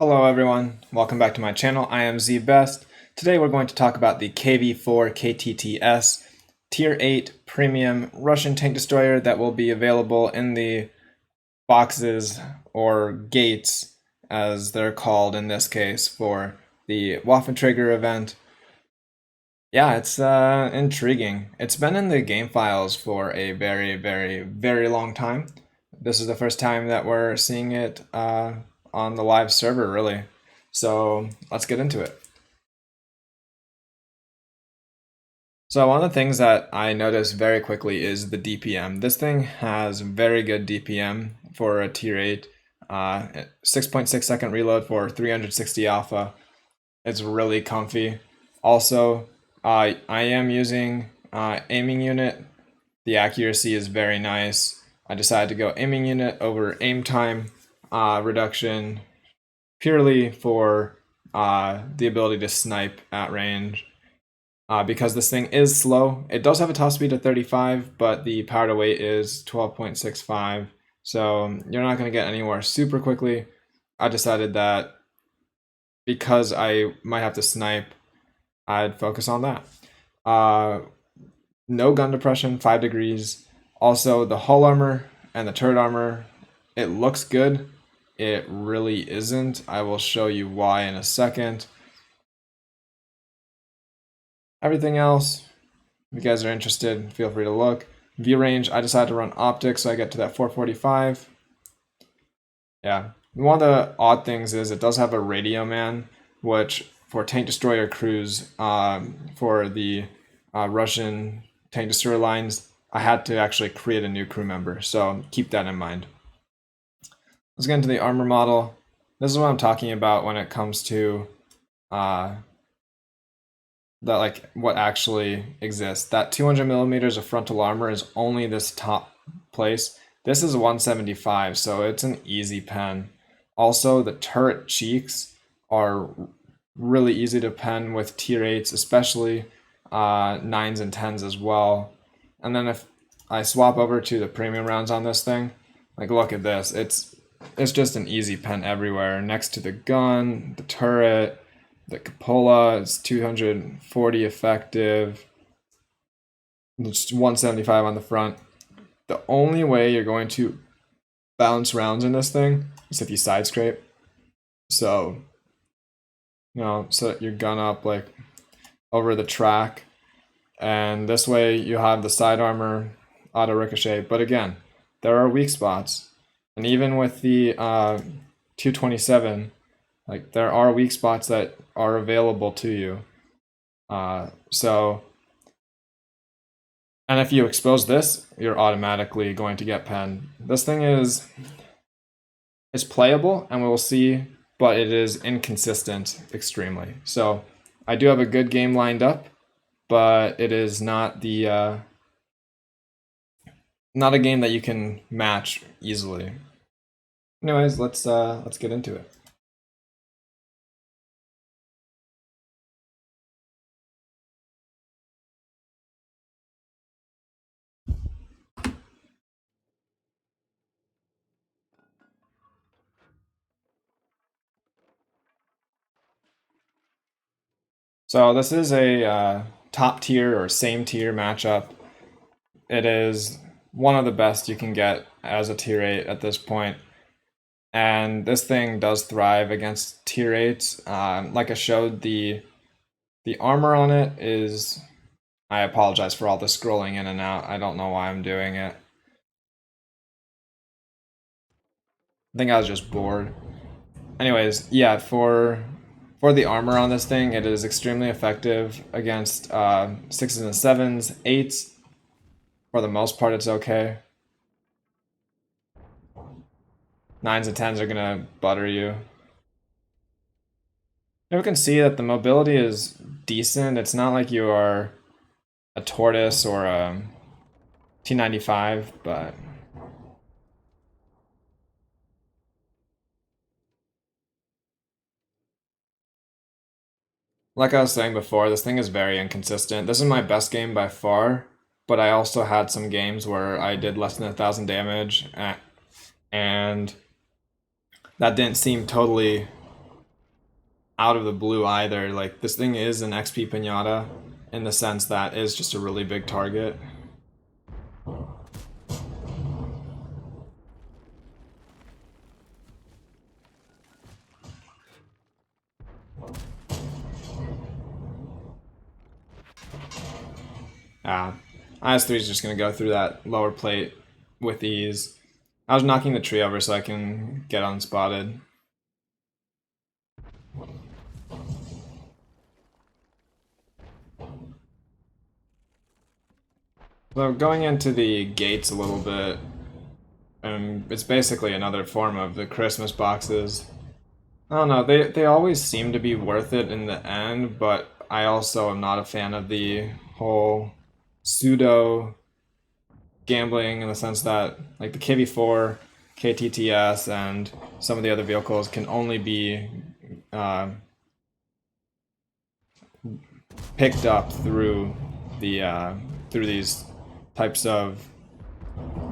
Hello everyone, welcome back to my channel. I am ZBest. Today we're going to talk about the KV-4 KTTS Tier 8 Premium Russian Tank Destroyer that will be available in the boxes or gates, as they're called in this case, for the Waffentrigger event. Yeah, it's intriguing. It's been in the game files for a very long time. This is the first time that we're seeing it on the live server, really. So let's get into it. So one of the things that I noticed very quickly is the DPM. This thing has very good DPM for a tier 8. 6.6 second reload for 360 alpha. It's really comfy. Also, I am using aiming unit. The accuracy is very nice. I decided to go aiming unit over aim time reduction purely for the ability to snipe at range. Because this thing is slow. It does have a top speed of 35, but the power to weight is 12.65. So you're not going to get anywhere super quickly. I decided that because I might have to snipe, I'd focus on that. No gun depression, 5 degrees. Also, the hull armor and the turret armor, it looks good. It really isn't. I will show you why in a second. Everything else, if you guys are interested, feel free to look. View range, I decided to run optics, so I get to that 445. Yeah, one of the odd things is it does have a radio man, which for tank destroyer crews, for the Russian tank destroyer lines, I had to actually create a new crew member, so keep that in mind. Let's get into the armor model. This is what I'm talking about when it comes to that, like, what actually exists. That 200 millimeters of frontal armor is only this top place. This is 175, so it's an easy pen. Also, the turret cheeks are really easy to pen with tier 8s, especially 9s and 10s as well. And then if I swap over to the premium rounds on this thing, like, look at this. It's just an easy pen everywhere. Next to the gun, the turret, the cupola is 240 effective. It's 175 on the front. The only way you're going to bounce rounds in this thing is if you side scrape. So, set your gun up like over the track, and this way you have the side armor auto ricochet. But again, there are weak spots, and even with the 227, like, there are weak spots that are available to you. And if you expose this, you're automatically going to get penned. This thing is playable, and we will see, but it is inconsistent extremely. So I do have a good game lined up, but it is not the not a game that you can match easily. Anyways, let's get into it. So this is a top tier or same tier matchup. It is one of the best you can get as a tier 8 at this point. And this thing does thrive against tier 8s. Like I showed, the armor on it is... I apologize for all the scrolling in and out. I don't know why I'm doing it. I think I was just bored. Anyways, yeah, for the armor on this thing, it is extremely effective against 6s and 7s, 8s. For the most part, it's okay. 9s and 10s are gonna butter you. You can see that the mobility is decent. It's not like you are a Tortoise or a T95, but like I was saying before, this thing is very inconsistent. This is my best game by far, but I also had some games where I did less than 1,000 damage, and that didn't seem totally out of the blue either. Like, this thing is an XP Pinata in the sense that it's just a really big target. IS-3 is just going to go through that lower plate with ease. I was knocking the tree over so I can get unspotted. So going into the gates a little bit, it's basically another form of the Christmas boxes. I don't know, they always seem to be worth it in the end, but I also am not a fan of the whole pseudo gambling in the sense that, like, the KV-4 KTTS and some of the other vehicles can only be picked up through the through these types of,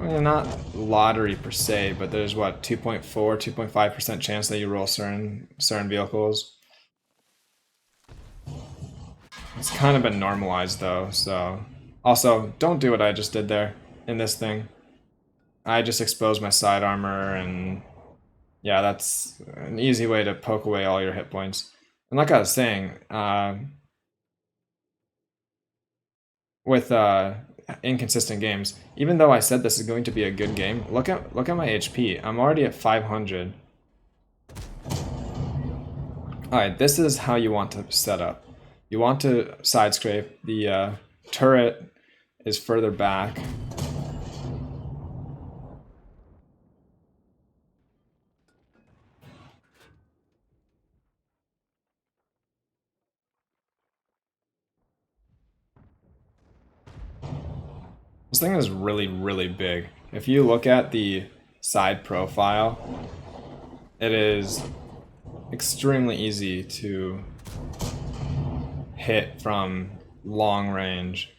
not lottery per se, but there's what, 2.4, 2.5% chance that you roll certain vehicles. It's kind of been normalized though, so also don't do what I just did there in this thing. I just exposed my side armor, and yeah, that's an easy way to poke away all your hit points. And like I was saying, with inconsistent games, even though I said this is going to be a good game, look at my HP. I'm already at 500. Alright, this is how you want to set up. You want to side scrape. The turret is further back. This thing is really, really big. If you look at the side profile, it is extremely easy to hit from long range.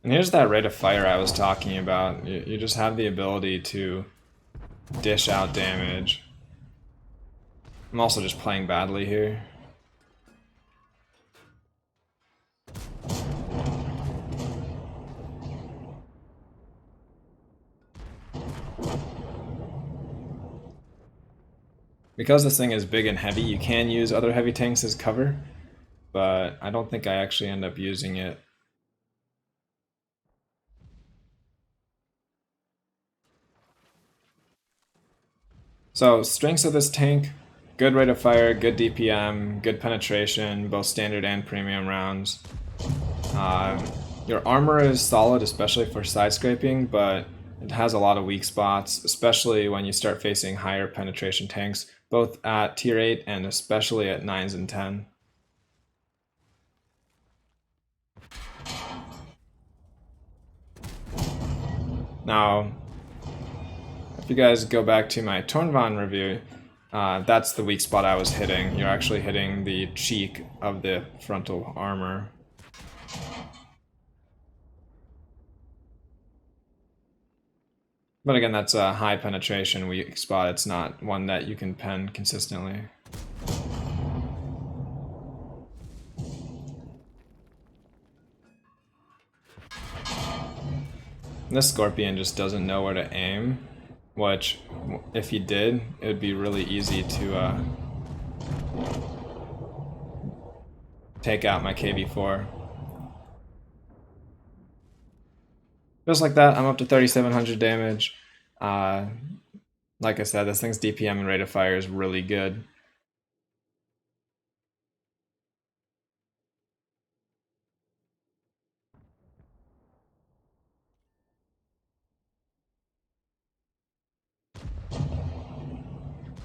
And here's that rate of fire I was talking about. You just have the ability to dish out damage. I'm also just playing badly here. Because this thing is big and heavy, you can use other heavy tanks as cover, but I don't think I actually end up using it. So, strengths of this tank: good rate of fire, good DPM, good penetration, both standard and premium rounds. Your armor is solid, especially for side scraping, but it has a lot of weak spots, especially when you start facing higher penetration tanks, both at tier 8 and especially at 9s and 10. Now, if you guys go back to my Tornvan review, that's the weak spot I was hitting. You're actually hitting the cheek of the frontal armor. But again, that's a high penetration weak spot. It's not one that you can pen consistently. This Scorpion just doesn't know where to aim, which, if he did, it would be really easy to take out my KV-4. Just like that, I'm up to 3,700 damage. Like I said, this thing's DPM and rate of fire is really good.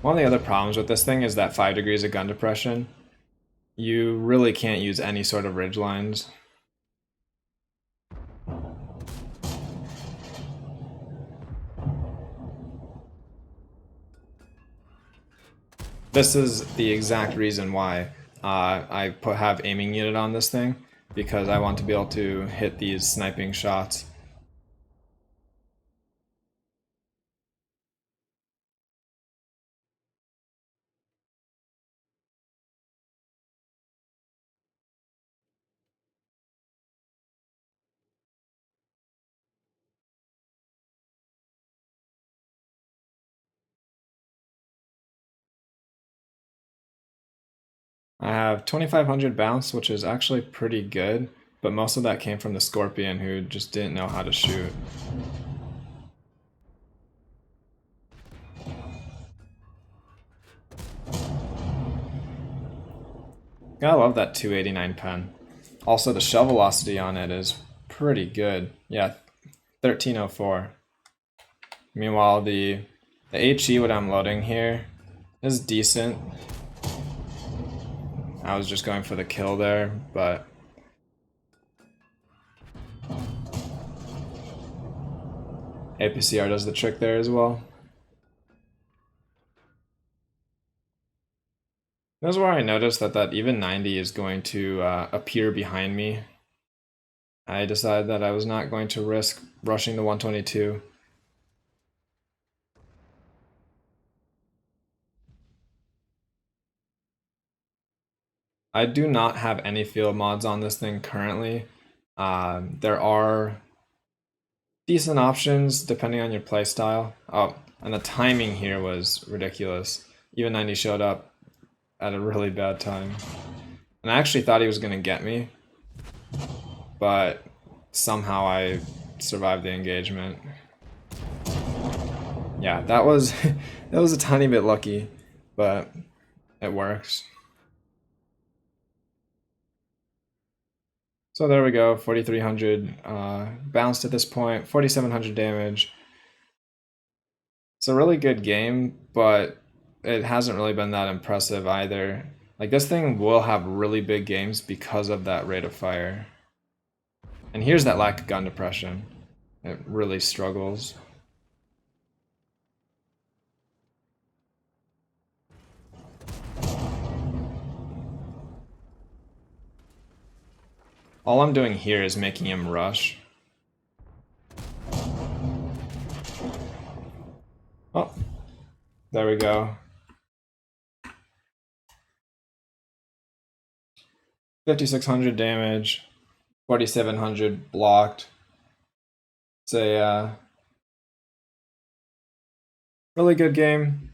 One of the other problems with this thing is that 5 degrees of gun depression. You really can't use any sort of ridge lines. This is the exact reason why I have aiming unit on this thing, because I want to be able to hit these sniping shots. I have 2500 bounce, which is actually pretty good, but most of that came from the Scorpion, who just didn't know how to shoot. I love that 289 pen. Also, the shell velocity on it is pretty good. Yeah, 1304. Meanwhile, the HE what I'm loading here is decent. I was just going for the kill there, but APCR does the trick there as well. This is where I noticed that even 90 is going to appear behind me. I decided that I was not going to risk rushing the 122. I do not have any field mods on this thing currently. There are decent options depending on your playstyle. Oh, and the timing here was ridiculous. Even 90 showed up at a really bad time. And I actually thought he was going to get me, but somehow I survived the engagement. Yeah, that was that was a tiny bit lucky, but it works. So there we go, 4300 bounced at this point, 4700 damage. It's a really good game, but it hasn't really been that impressive either. Like, this thing will have really big games because of that rate of fire. And here's that lack of gun depression. It really struggles. All I'm doing here is making him rush. Oh, there we go. 5600 damage, 4700 blocked. It's a really good game,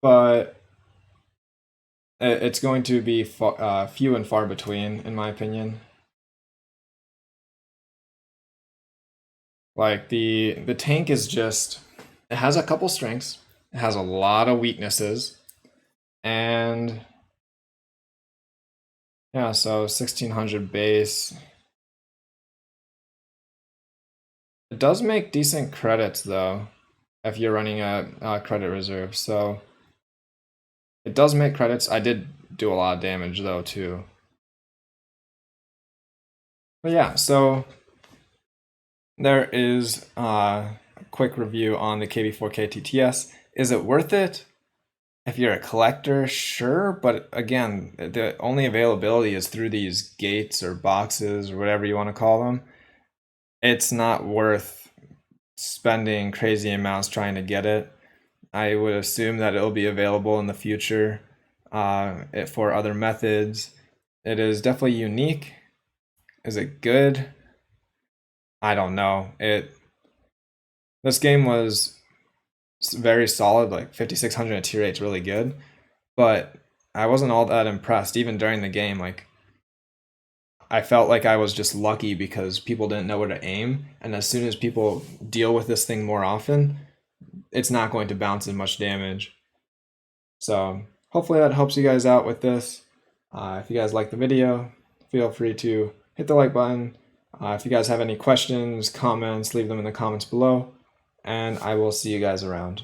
but it's going to be few and far between, in my opinion. Like, the tank is just, it has a couple strengths, it has a lot of weaknesses, and yeah, so 1600 base. It does make decent credits though, if you're running a credit reserve, so it does make credits. I did do a lot of damage though too. But yeah, so there is a quick review on the KV-4 KTTS. Is it worth it? If you're a collector, sure, but again, the only availability is through these gates or boxes or whatever you want to call them. It's not worth spending crazy amounts trying to get it. I would assume that it'll be available in the future for other methods. It is definitely unique. Is it good? I don't know. This game was very solid, like 5600 at tier 8 is really good, but I wasn't all that impressed even during the game. Like, I felt like I was just lucky because people didn't know where to aim, and as soon as people deal with this thing more often, it's not going to bounce as much damage. So hopefully that helps you guys out with this. If you guys like the video, feel free to hit the like button. If you guys have any questions, comments, leave them in the comments below, and I will see you guys around.